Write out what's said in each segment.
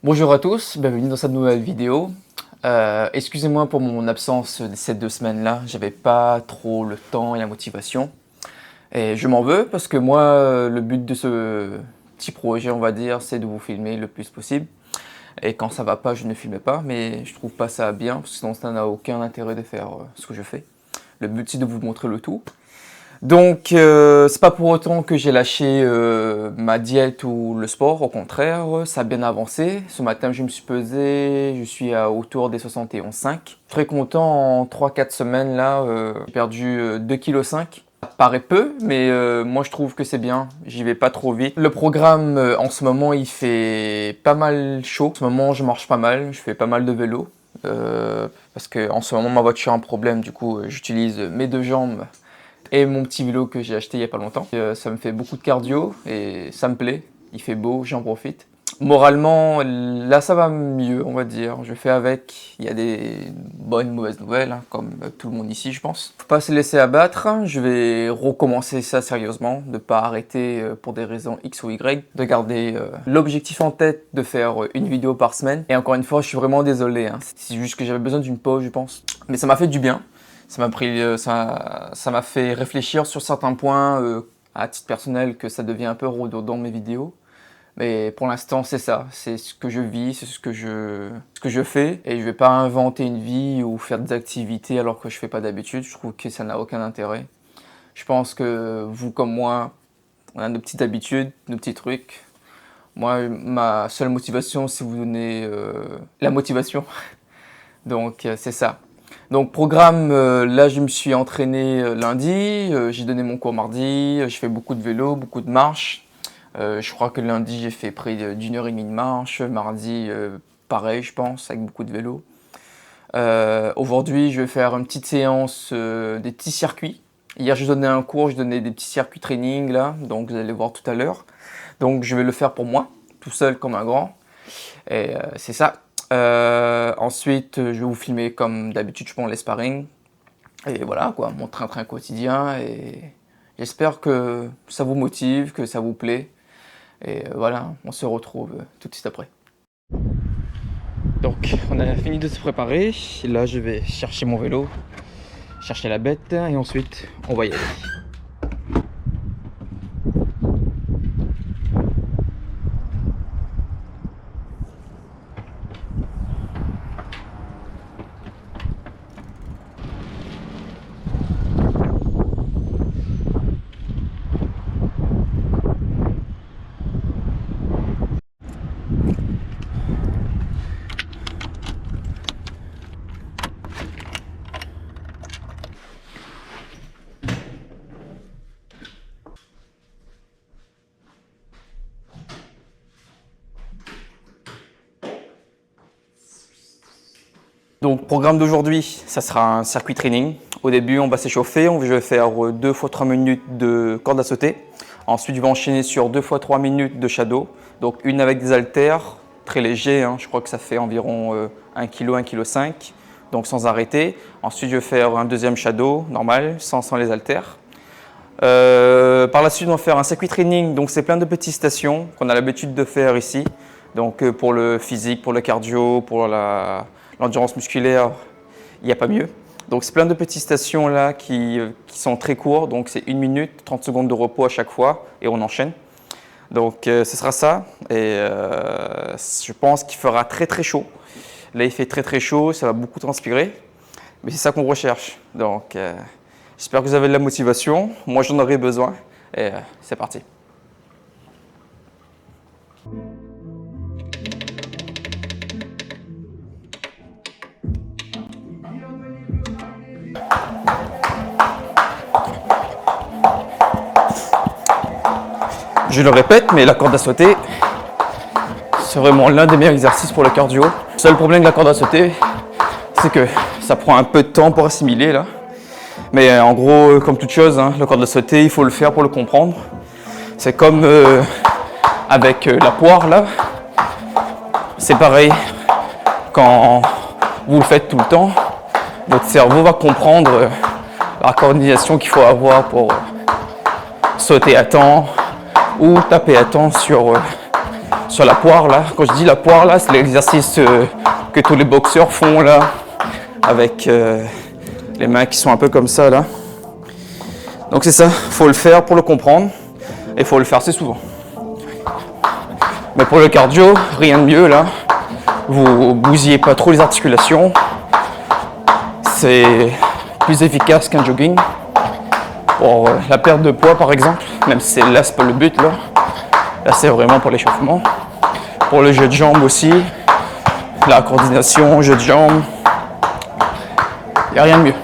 Bonjour à tous, bienvenue dans cette nouvelle vidéo. Excusez-moi pour mon absence de ces 2 semaines-là, j'avais pas trop le temps et la motivation. Et je m'en veux parce que moi, le but de ce petit projet, on va dire, c'est de vous filmer le plus possible. Et quand ça va pas, je ne filme pas, mais je trouve pas ça bien, parce que sinon ça n'a aucun intérêt de faire ce que je fais. Le but c'est de vous montrer le tout. Donc, c'est pas pour autant que j'ai lâché ma diète ou le sport, au contraire, ça a bien avancé. Ce matin, je me suis pesé, je suis à autour des 71,5. Très content, en 3-4 semaines, là, j'ai perdu 2,5 kg. Ça paraît peu, mais moi je trouve que c'est bien, j'y vais pas trop vite. Le programme, en ce moment, il fait pas mal chaud. En ce moment, je marche pas mal, je fais pas mal de vélo. Parce que en ce moment, ma voiture a un problème, du coup, j'utilise mes 2 jambes et mon petit vélo que j'ai acheté il y a pas longtemps. Ça me fait beaucoup de cardio et ça me plaît. Il fait beau, j'en profite. Moralement, là ça va mieux, on va dire. Je fais avec. Il y a des bonnes, mauvaises nouvelles, hein, comme tout le monde ici, je pense. Faut pas se laisser abattre. Je vais recommencer ça sérieusement, de pas arrêter pour des raisons X ou Y, de garder l'objectif en tête de faire une vidéo par semaine. Et encore une fois, je suis vraiment désolé, hein. C'est juste que j'avais besoin d'une pause, je pense. Mais ça m'a fait du bien. Ça m'a fait réfléchir sur certains points à titre personnel, que ça devient un peu redondant mes vidéos. Mais pour l'instant, c'est ça. C'est ce que je vis, c'est ce que je fais. Et je vais pas inventer une vie ou faire des activités alors que je fais pas d'habitude. Je trouve que ça n'a aucun intérêt. Je pense que vous comme moi, on a nos petites habitudes, nos petits trucs. Moi, ma seule motivation, c'est vous donner la motivation. Donc, c'est ça. Donc programme, là je me suis entraîné lundi, j'ai donné mon cours mardi, je fais beaucoup de vélo, beaucoup de marche. Je crois que lundi j'ai fait près d'1h30 de marche, mardi pareil je pense, avec beaucoup de vélo. Aujourd'hui je vais faire une petite séance des petits circuits. Hier j'ai donné un cours, je donnais des petits circuits training là, donc vous allez voir tout à l'heure. Donc je vais le faire pour moi, tout seul comme un grand. Et c'est ça. Ensuite, je vais vous filmer comme d'habitude, je prends les sparring. Et voilà quoi, mon train-train quotidien. Et j'espère que ça vous motive, que ça vous plaît. Et voilà, on se retrouve tout de suite après. Donc, on a fini de se préparer. Et là, je vais chercher mon vélo, chercher la bête. Et ensuite, on va y aller. Donc, programme d'aujourd'hui, ça sera un circuit training. Au début, on va s'échauffer. Je vais faire 2 fois 3 minutes de corde à sauter. Ensuite, je vais enchaîner sur 2 fois 3 minutes de shadow. Donc, une avec des haltères, très léger. Hein. Je crois que ça fait environ 1 kg, 1,5 kg. Donc, sans arrêter. Ensuite, je vais faire un deuxième shadow, normal, sans les haltères. Par la suite, on va faire un circuit training. Donc, c'est plein de petites stations qu'on a l'habitude de faire ici. Donc, pour le physique, pour le cardio, pour l'endurance musculaire, il n'y a pas mieux. Donc c'est plein de petites stations là qui sont très courtes, donc c'est 1 minute, 30 secondes de repos à chaque fois et on enchaîne. Donc ce sera ça et je pense qu'il fera très très chaud. Là il fait très très chaud, ça va beaucoup transpirer, mais c'est ça qu'on recherche. Donc j'espère que vous avez de la motivation, moi j'en aurai besoin et c'est parti. Je le répète, mais la corde à sauter, c'est vraiment l'un des meilleurs exercices pour le cardio. Le seul problème de la corde à sauter, c'est que ça prend un peu de temps pour assimiler là. Mais en gros, comme toute chose, hein, la corde à sauter, il faut le faire pour le comprendre. C'est comme avec la poire là. C'est pareil, quand vous le faites tout le temps, votre cerveau va comprendre la coordination qu'il faut avoir pour sauter à temps ou taper à temps sur sur la poire là. Quand je dis la poire là, c'est l'exercice que tous les boxeurs font là, avec les mains qui sont un peu comme ça là. Donc c'est ça, faut le faire pour le comprendre et faut le faire assez souvent. Mais pour le cardio, rien de mieux là. Vous bousillez pas trop les articulations. C'est plus efficace qu'un jogging. Pour la perte de poids par exemple, même si là c'est pas le but là. Là c'est vraiment pour l'échauffement. Pour le jeu de jambes aussi, la coordination, jeu de jambes, il n'y a rien de mieux.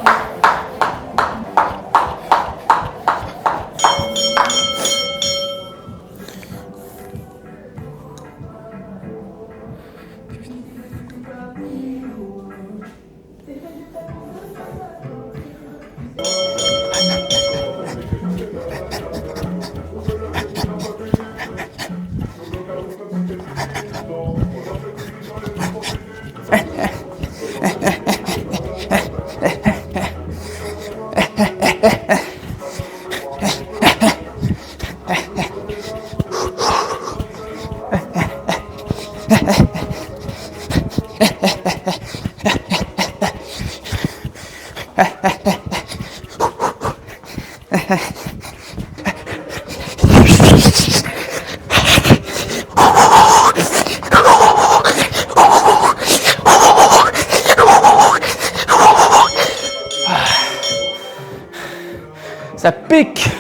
Ça pique.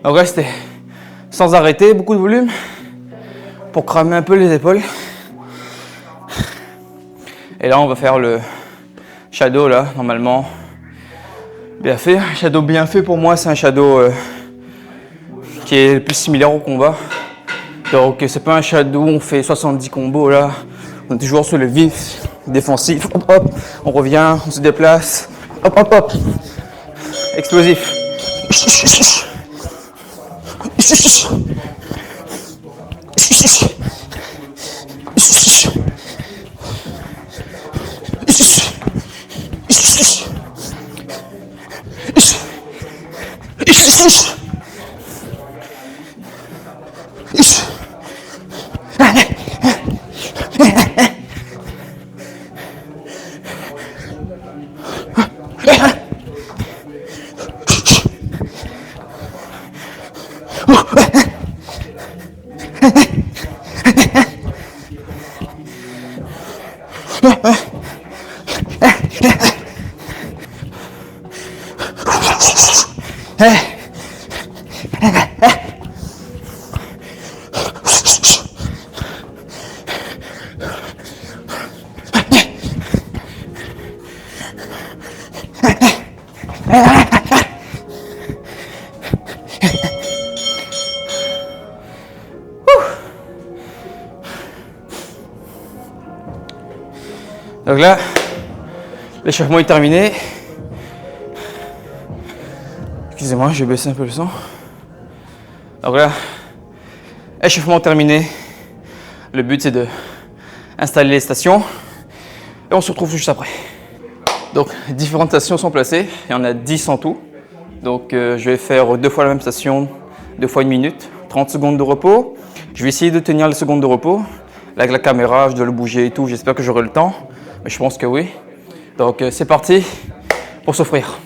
Donc là, c'était sans arrêter, beaucoup de volume pour cramer un peu les épaules. Et là, on va faire le shadow là, normalement. Bien fait. Un shadow bien fait pour moi, c'est un shadow qui est le plus similaire au combat. Donc c'est pas un shadow où on fait 70 combos là. On est toujours sur le vif, défensif. Hop hop, on revient, on se déplace. Hop hop hop. Explosif. Donc là, l'échauffement est terminé. Excusez-moi, je vais baisser un peu le son. Donc là, échauffement terminé. Le but c'est de installer les stations et on se retrouve juste après. Donc différentes stations sont placées, il y en a 10 en tout. Donc je vais faire 2 fois la même station, 2 fois 1 minute, 30 secondes de repos. Je vais essayer de tenir les secondes de repos. Là avec la caméra, je dois le bouger et tout, j'espère que j'aurai le temps. Mais je pense que oui. Donc c'est parti pour s'offrir.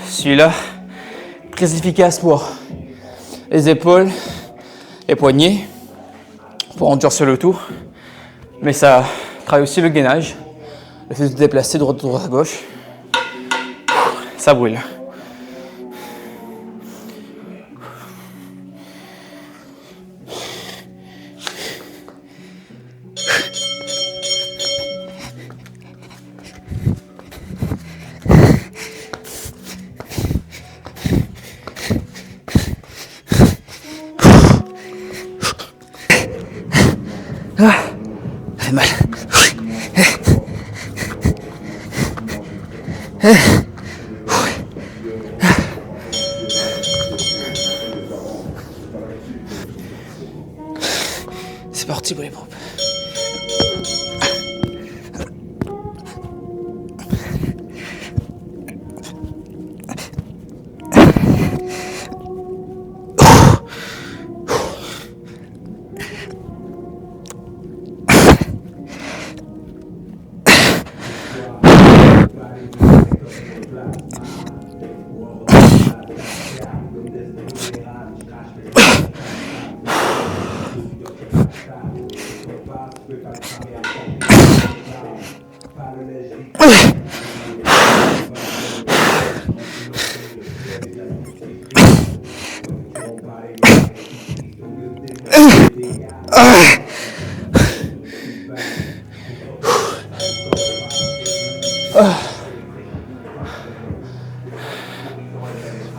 Celui-là, très efficace pour les épaules, les poignets, pour endurcir le tout. Mais ça travaille aussi le gainage, le fait de se déplacer de droite à gauche. Ça brûle. Ah, ça fait mal. C'est parti pour les pompes.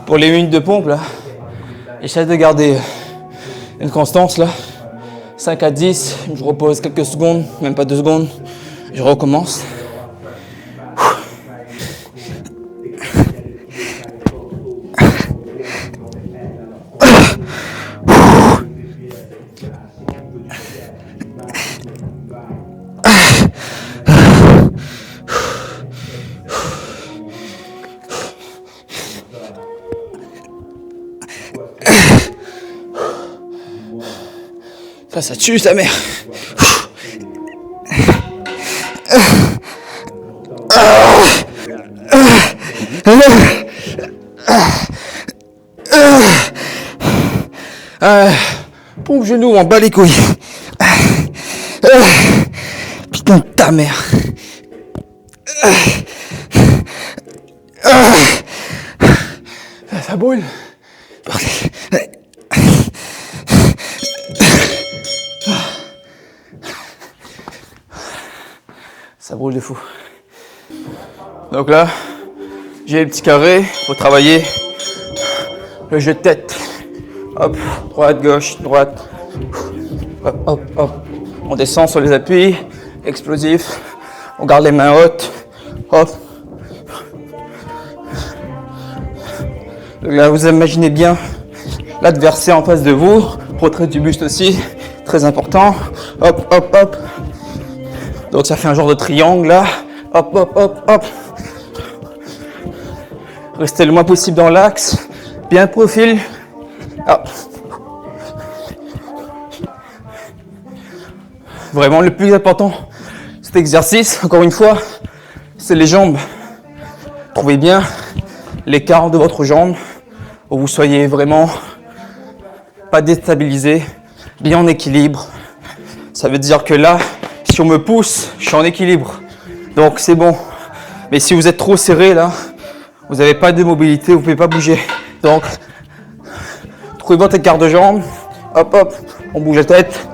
Pour les minutes de pompe, là, j'essaie de garder une constance, là. 5 à 10, je repose quelques secondes, même pas 2 secondes, je recommence. Ça tue sa mère. Pompe genou, on bat les couilles. Putain de ta mère. Ça brûle. Ça brûle de fou. Donc là, j'ai les petits carrés pour travailler le jeu de tête. Hop, droite, gauche, droite. Hop, hop, hop. On descend sur les appuis, explosif. On garde les mains hautes. Hop. Donc là, vous imaginez bien l'adversaire en face de vous. Retrait du buste aussi, très important. Hop, hop, hop. Donc ça fait un genre de triangle là. Hop, hop, hop, hop. Restez le moins possible dans l'axe. Bien profil. Hop. Vraiment le plus important, cet exercice, encore une fois, c'est les jambes. Trouvez bien l'écart de votre jambe, où vous soyez vraiment pas déstabilisé, bien en équilibre. Ça veut dire que là, si on me pousse, je suis en équilibre. Donc c'est bon. Mais si vous êtes trop serré là, vous n'avez pas de mobilité, vous ne pouvez pas bouger. Donc, trouvez votre écart de jambe. Hop, hop, on bouge la tête.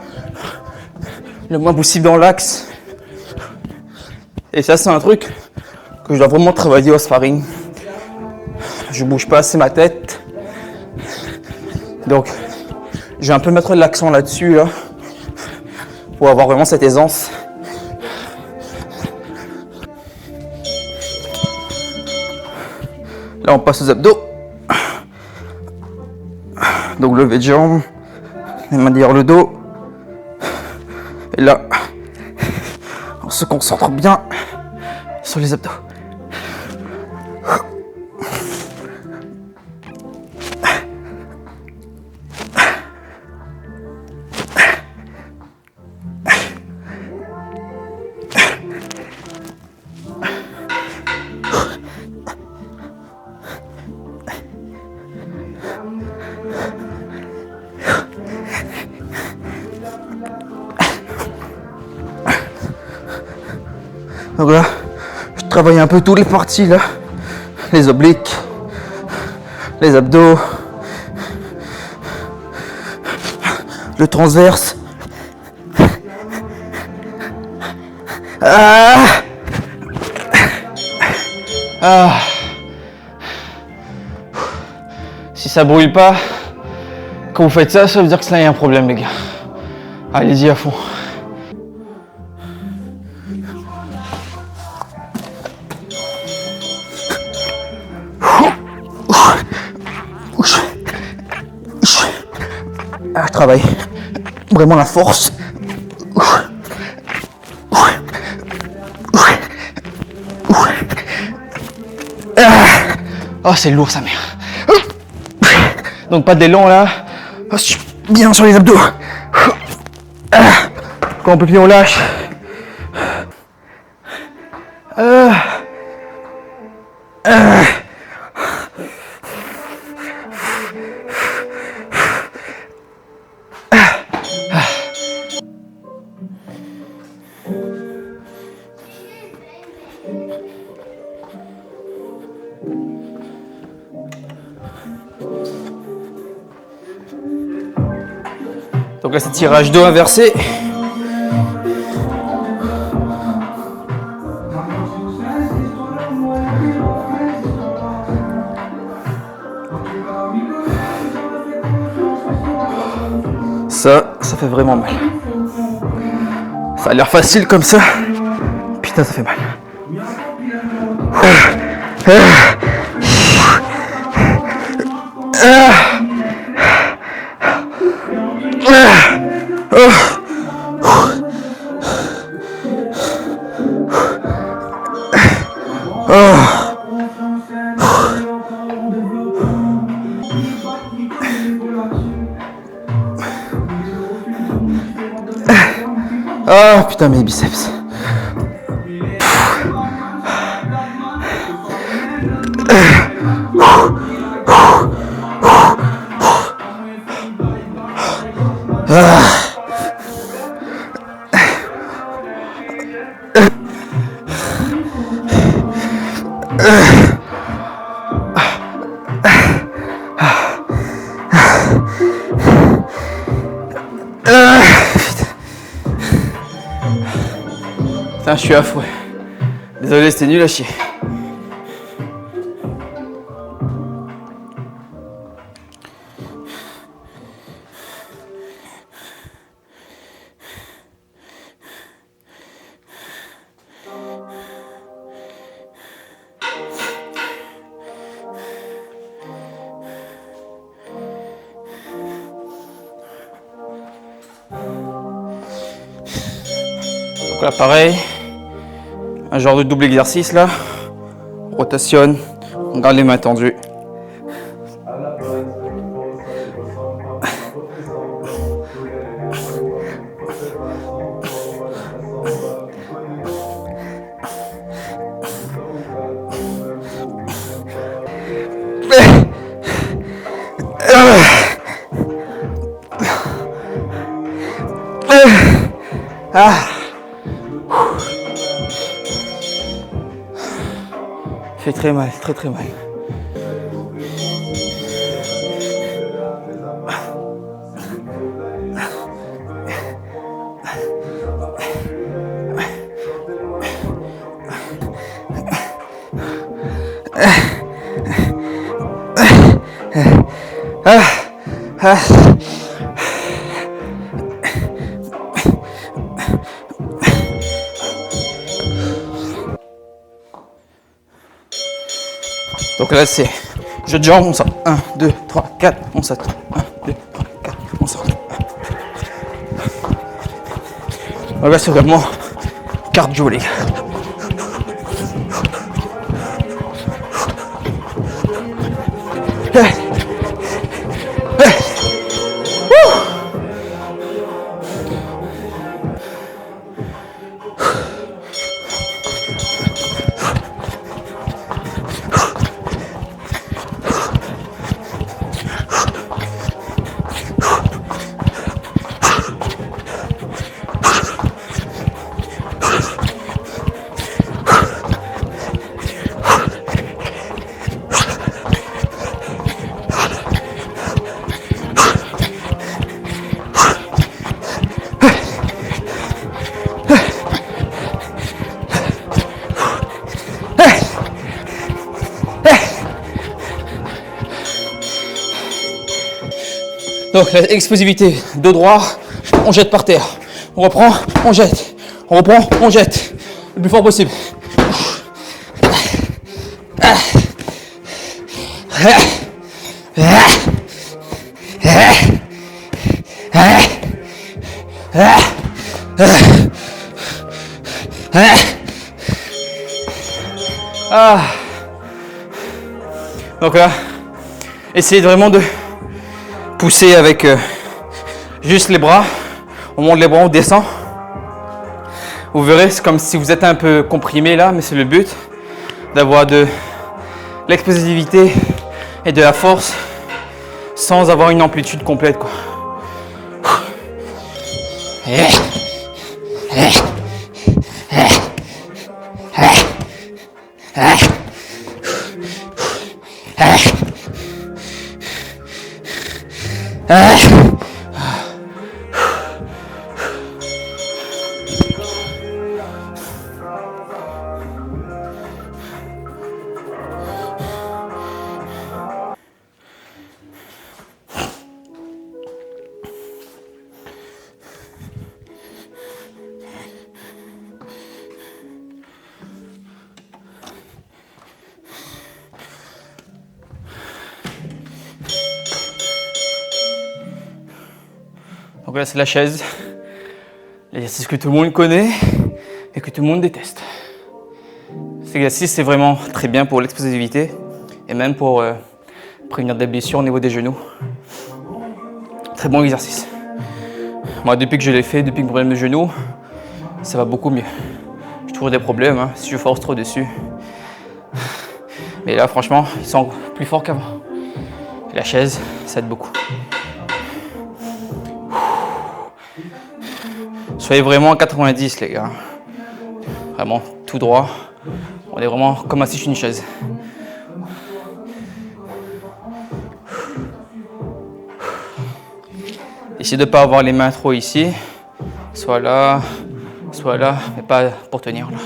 Le moins possible dans l'axe. Et ça, c'est un truc que je dois vraiment travailler au sparring. Je bouge pas assez ma tête. Donc, je vais un peu mettre l'accent là-dessus, là, pour avoir vraiment cette aisance. Là, on passe aux abdos. Donc, lever de jambe, les mains derrière le dos. Et là, on se concentre bien sur les abdos. Donc là, je travaille un peu toutes les parties là. Les obliques, les abdos, le transverse. Ah, ah. Si ça brûle pas, quand vous faites ça, ça veut dire que là il y a un problème les gars. Allez-y à fond. Ah, je travaille vraiment la force. Oh, c'est lourd sa mère. Donc pas d'élan là. Bien sur les abdos. Quand on peut plus on lâche. Donc là c'est tirage dos inversé. Ça fait vraiment mal. Ça a l'air facile comme ça. Putain, ça fait mal. Ah putain mes biceps. Putain, je suis à fouet. Désolé, c'était nul à chier. Donc là, pareil. Un genre de double exercice là, on rotationne, on garde les mains tendues. Ah. Fait très mal, très très mal. Donc là c'est jeu de jambes, on sort. 1, 2, 3, 4, on saute. 1, 2, 3, 4, on sort. Donc là c'est vraiment cardio les gars. Donc l'explosivité, dos droit, on jette par terre. On reprend, on jette. On reprend, on jette. Le plus fort possible. Donc là, essayez vraiment de pousser avec juste les bras. On monte les bras, on descend. Vous verrez, c'est comme si vous êtes un peu comprimé là, mais c'est le but d'avoir de l'explosivité et de la force sans avoir une amplitude complète, quoi. Donc là, c'est la chaise. L'exercice que tout le monde connaît et que tout le monde déteste. Cet exercice, c'est vraiment très bien pour l'explosivité et même pour prévenir des blessures au niveau des genoux. Très bon exercice. Moi, depuis que je l'ai fait, depuis que j'ai problème de genoux, ça va beaucoup mieux. J'ai toujours des problèmes hein, si je force trop dessus. Mais là, franchement, ils sont plus forts qu'avant. La chaise, ça aide beaucoup. Soyez vraiment à 90 les gars. Vraiment tout droit. On est vraiment comme assis sur une chaise. Essayez de ne pas avoir les mains trop ici. Soit là, mais pas pour tenir là.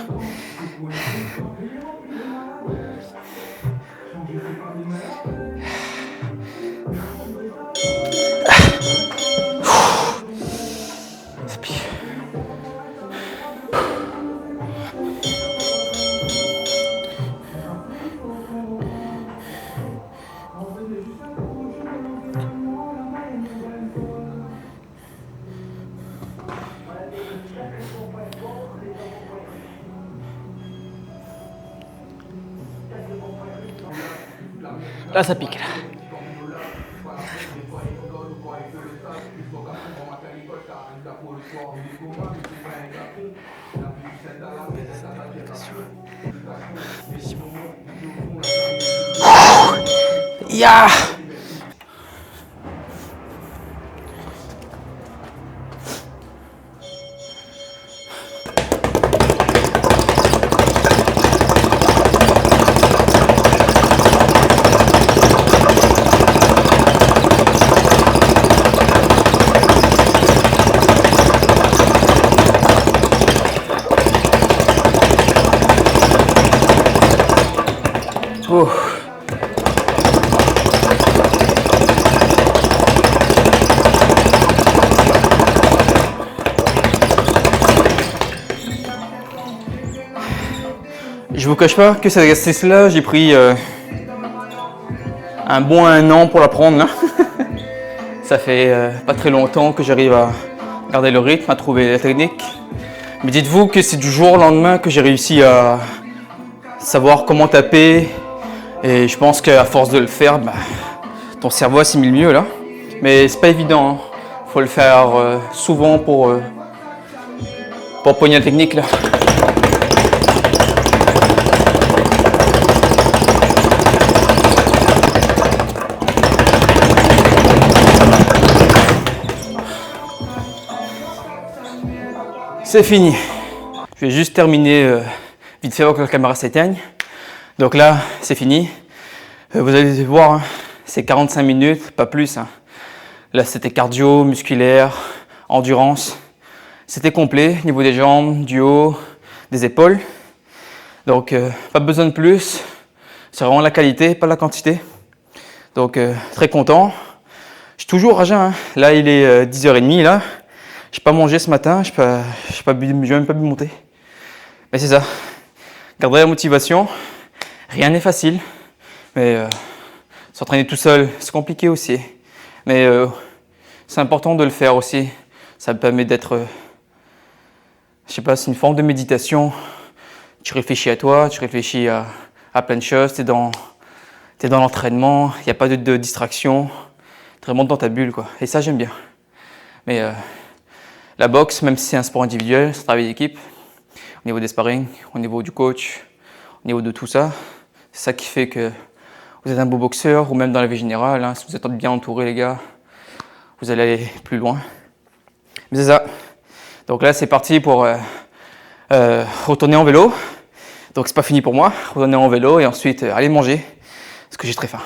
Là, ça pique. Là. Yeah. Oh. Je vous cache pas que cet exercice-là, j'ai pris un bon 1 an pour l'apprendre. Là. Ça fait pas très longtemps que j'arrive à garder le rythme, à trouver la technique. Mais dites-vous que c'est du jour au lendemain que j'ai réussi à savoir comment taper. Et je pense qu'à force de le faire, bah, ton cerveau assimile mieux là. Mais c'est pas évident, hein. Faut le faire souvent pour pogner la technique là. C'est fini. Je vais juste terminer vite fait avant que la caméra s'éteigne. Donc là, c'est fini. Vous allez voir, hein, c'est 45 minutes, pas plus. Hein. Là, c'était cardio, musculaire, endurance. C'était complet, niveau des jambes, du haut, des épaules. Donc, pas besoin de plus. C'est vraiment la qualité, pas la quantité. Donc, très content. Je suis toujours à jeun, hein. Là, il est 10h30, là. J'ai pas mangé ce matin, j'ai même pas bu mon thé. Mais c'est ça. Garder la motivation. Rien n'est facile. Mais s'entraîner tout seul, c'est compliqué aussi. Mais c'est important de le faire aussi. Ça me permet d'être... je sais pas, c'est une forme de méditation. Tu réfléchis à toi, tu réfléchis à plein de choses. Tu es dans l'entraînement, il n'y a pas de distraction. Tu es vraiment dans ta bulle, quoi. Et ça, j'aime bien. Mais la boxe, même si c'est un sport individuel, c'est un travail d'équipe. Au niveau des sparring, au niveau du coach, au niveau de tout ça, c'est ça qui fait que vous êtes un beau boxeur, ou même dans la vie générale, hein, si vous êtes bien entouré, les gars, vous allez aller plus loin. Mais c'est ça. Donc là, c'est parti pour retourner en vélo. Donc c'est pas fini pour moi, retourner en vélo et ensuite aller manger, parce que j'ai très faim.